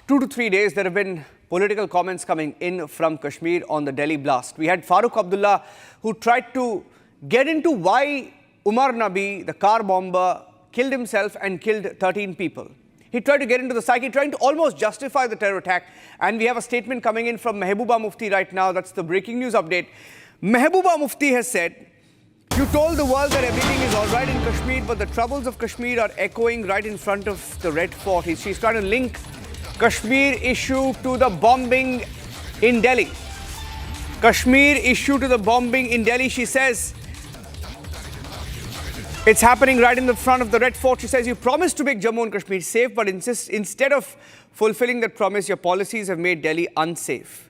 2 to 3 days, there have been political comments coming in from Kashmir on the Delhi blast. We had Farooq Abdullah, who tried to get into why Umar Nabi, the car bomber, killed himself and killed 13 people. He tried to get into the psyche, trying to almost justify the terror attack. And we have a statement coming in from Mehbooba Mufti right now. That's the breaking news update. Mehbooba Mufti has said, "You told the world that everything is all right in Kashmir, but the troubles of Kashmir are echoing right in front of the Red Fort." She's trying to link Kashmir issue to the bombing in Delhi. Kashmir issue to the bombing in Delhi. She says it's happening right in the front of the Red Fort. She says, "You promised to make Jammu and Kashmir safe, but instead of fulfilling that promise, your policies have made Delhi unsafe."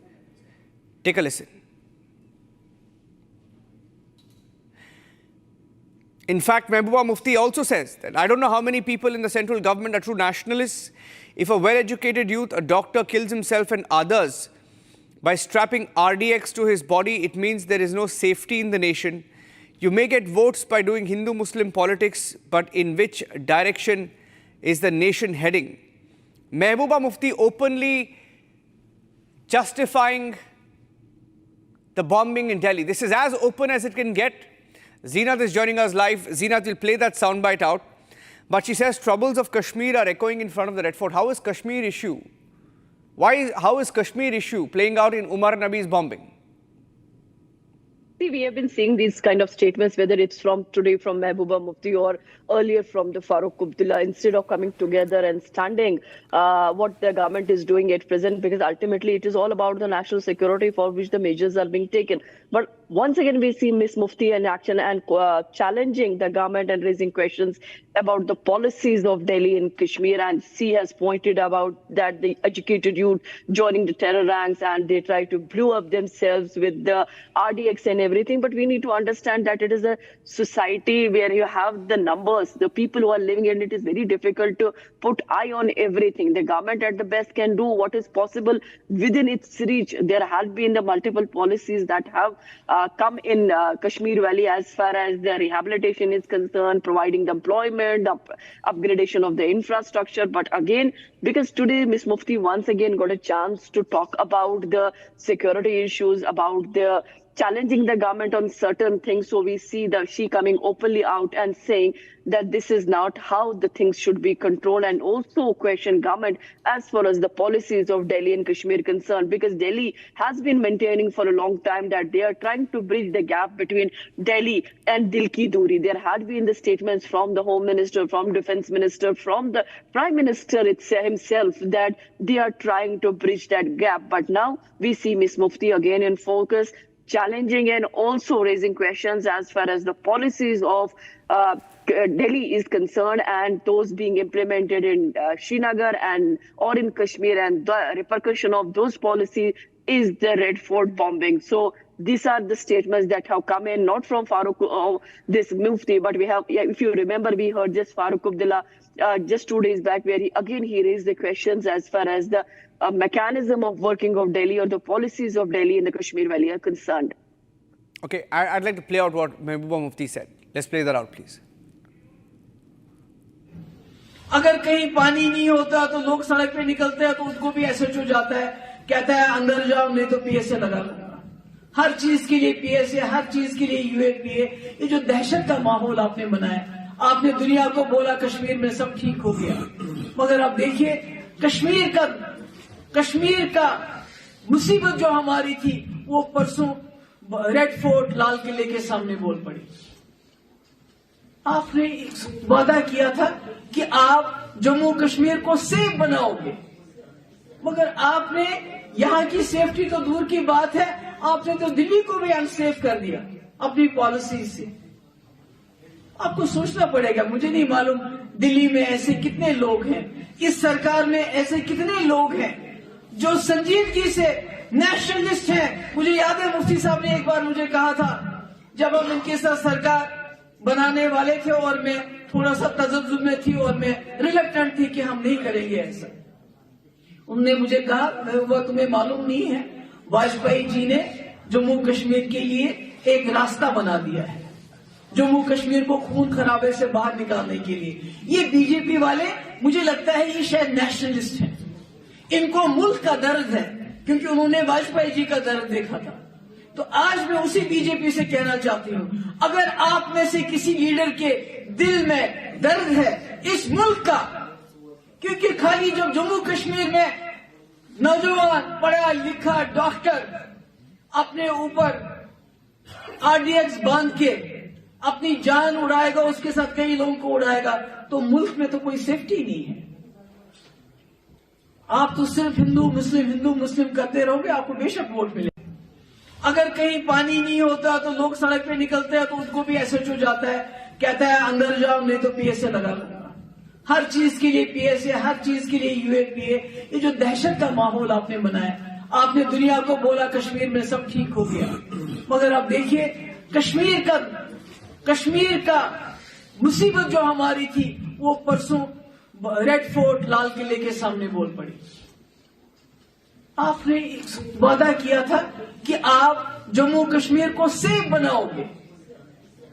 Take a listen. In fact, Mehbooba Mufti also says that I don't know how many people in the central government are true nationalists. If a well-educated youth, a doctor, kills himself and others by strapping RDX to his body, it means there is no safety in the nation. You may get votes by doing Hindu-Muslim politics, but in which direction is the nation heading? Mehbooba Mufti openly justifying the bombing in Delhi. This is as open as it can get. Zeenat is joining us live. Zeenat will play that soundbite out. But she says troubles of Kashmir are echoing in front of the Red Fort. How is Kashmir issue? How is Kashmir issue playing out in Umar Nabi's bombing? See, we have been seeing these kind of statements, whether it's from today from Mehbooba Mufti or earlier from the Farooq Abdullah, instead of coming together and standing what the government is doing at present, because ultimately it is all about the national security for which the measures are being taken. But once again, we see Ms. Mufti in action and challenging the government and raising questions about the policies of Delhi and Kashmir. And she has pointed about that the educated youth joining the terror ranks and they try to blow up themselves with the RDX and everything. But we need to understand that it is a society where you have the numbers, the people who are living in it. Is very difficult to put eye on everything. The government at the best can do what is possible within its reach. There have been the multiple policies that have come in Kashmir Valley as far as the rehabilitation is concerned, providing the employment, the upgradation of the infrastructure. But again, because today Ms. Mufti once again got a chance to talk about the security issues, about the challenging the government on certain things. So we see that she coming openly out and saying that this is not how the things should be controlled, and also question government as far as the policies of Delhi and Kashmir concerned, because Delhi has been maintaining for a long time that they are trying to bridge the gap between Delhi and Dil Ki Duri. There had been the statements from the Home Minister, from Defense Minister, from the Prime Minister himself that they are trying to bridge that gap. But now we see Ms. Mufti again in focus, challenging and also raising questions as far as the policies of Delhi is concerned and those being implemented in Srinagar and or in Kashmir, and the repercussion of those policies is the Red Fort bombing. So these are the statements that have come in, not from Farooq, this Mufti, but we have, if you remember, we heard just Farooq Abdullah just 2 days back, where he raised the questions as far as the mechanism of working of Delhi or the policies of Delhi in the Kashmir Valley are concerned. Okay, I'd like to play out what Mehbooba Mufti said. Let's play that out, please. अगर कहीं पानी नहीं होता तो लोग सड़क पे निकलते हैं तो उसको भी एसएचओ जाता है, कहता है अंदर जाओ नहीं तो पीएसए लगा लूंगा। हर चीज के लिए पीएसए, हर चीज के लिए यूएपीए। ये जो दहशत का माहौल आपने बनाया, आपने दुनिया को बोला कश्मीर में सब ठीक हो गया, मगर अब देखिए कश्मीर का मुसीबत जो हमारी थी वो परसों रेड फोर्ट लाल किले के सामने बोल पड़ी। आपने वादा किया था कि आप जम्मू कश्मीर को सेफ बनाओगे, मगर आपने यहाँ की सेफ्टी तो दूर की बात है, आपने तो दिल्ली को भी अनसेफ कर दिया अपनी पॉलिसी से। आपको सोचना पड़ेगा, मुझे नहीं मालूम दिल्ली में ऐसे कितने लोग हैं, इस सरकार में ऐसे कितने लोग हैं जो संजीदगी से नेशनलिस्ट हैं। मुझे याद है मुफ्ती साहब ने एक बार मुझे कहा था, जब हम इनके साथ सरकार बनाने वाले थे और मैं थोड़ा सा तजब्जुब में थी और मैं रिलक्टेंट थी कि हम नहीं करेंगे ऐसा। उन्होंने मुझे कहा, वो तुम्हें मालूम नहीं है, वाजपेयी जी ने जम्मू कश्मीर के लिए एक रास्ता बना दिया है, जम्मू कश्मीर को खून खराबे से बाहर निकालने के लिए। ये बीजेपी वाले, मुझे लगता है ये शायद नेशनलिस्ट हैं, इनको मुल्क का दर्द है, क्योंकि उन्होंने वाजपेयी जी का दर्द देखा था। तो आज मैं उसी बीजेपी से कहना चाहती हूं, अगर आप में से किसी लीडर के दिल में दर्द है इस मुल्क का, क्योंकि खाली जब जम्मू कश्मीर में नौजवान पढ़ा लिखा डॉक्टर अपने ऊपर आरडीएक्स बांध के अपनी जान उड़ाएगा, उसके साथ कई लोगों को उड़ाएगा, तो मुल्क में तो कोई सेफ्टी नहीं है। आप तो सिर्फ हिंदू मुस्लिम करते रहोगे, आपको बेशक वोट मिले। अगर कहीं पानी नहीं होता तो लोग सड़क पे निकलते हैं, तो उसको भी एसएचओ जाता है, कहता है अंदर जाओ नहीं तो पीएसए लगा लूंगा। हर चीज के लिए पीएसए, हर चीज के लिए यूएपीए। ये जो दहशत का माहौल आपने बनाया, आपने दुनिया को बोला कश्मीर में सब ठीक हो गया, मगर अब देखिए कश्मीर का मुसीबत जो हमारी थी वो परसों रेड फोर्ट लाल किले के सामने बोल पड़ी। आपने वादा किया था कि आप जम्मू कश्मीर को सेफ बनाओगे,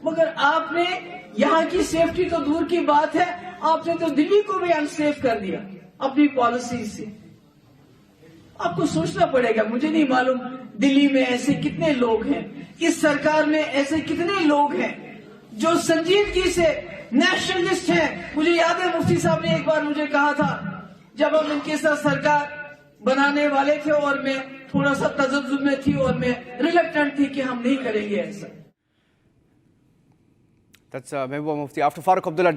मगर आपने यहां की सेफ्टी तो दूर की बात है, आपने तो दिल्ली को भी अनसेफ कर दिया अपनी पॉलिसी से। आपको सोचना पड़ेगा, मुझे नहीं मालूम दिल्ली में ऐसे कितने लोग हैं, इस सरकार में ऐसे कितने लोग हैं जो संजीदगी से नेशनलिस्ट हैं। मुझे याद है मुफ्ती साहब ने एक बार मुझे कहा था, जब हम इनके साथ सरकार बनाने वाले थे और मैं थोड़ा सा तजब्जुब में थी और मैं रिलक्टेंट थी कि हम नहीं करेंगे ऐसा। That's Mehbooba Mufti. After Farooq Abdullah